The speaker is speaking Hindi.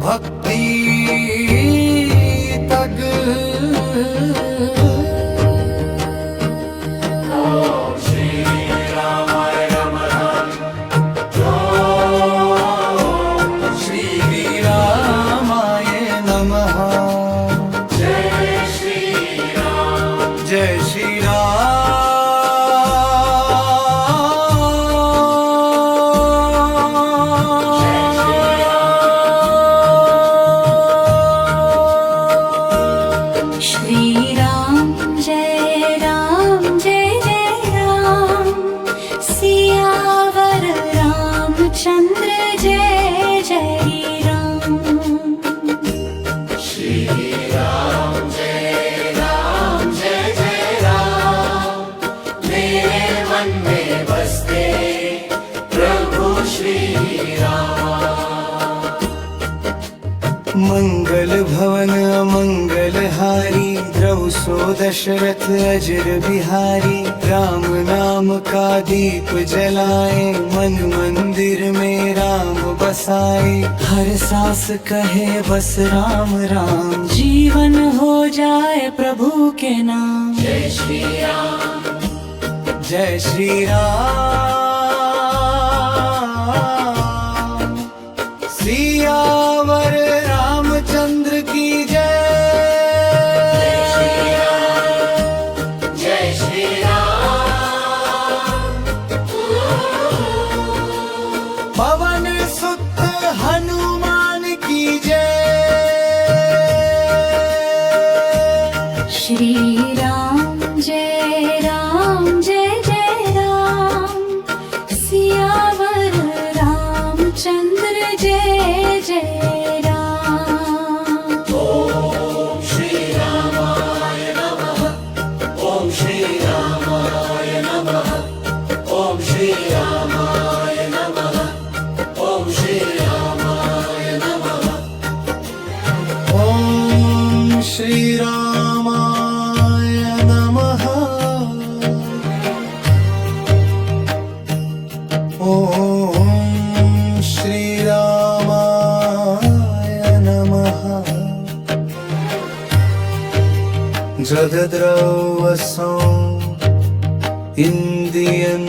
भक्ति तग जय श्री राम जय जय राम सियावर रामचंद्र जय जय राम। श्री राम जय जय राम मेरे मन में बसते प्रभु श्री राम। मंगल भवन मंगल हारी द्रौसो दशरथ अजर बिहारी। राम नाम का दीप जलाए मन मंदिर में राम बसाए। हर सांस कहे बस राम राम जीवन हो जाए प्रभु के नाम। जय श्री राम जय श्री राम सियावर रामचंद्र की जय। जय श्री राम पवन सुत हनुमान की जय। श्री राम जय जय राम सियावर रामचंद्र जय जय राम। ओम श्री रामाय नमः ओम श्री रामाय नमः ओम श्री रामाय नमः ओम श्री रामाय नमः ओम श्री रामाय नमः ओम श्री रामाय नमः। जगद्रवसं Indian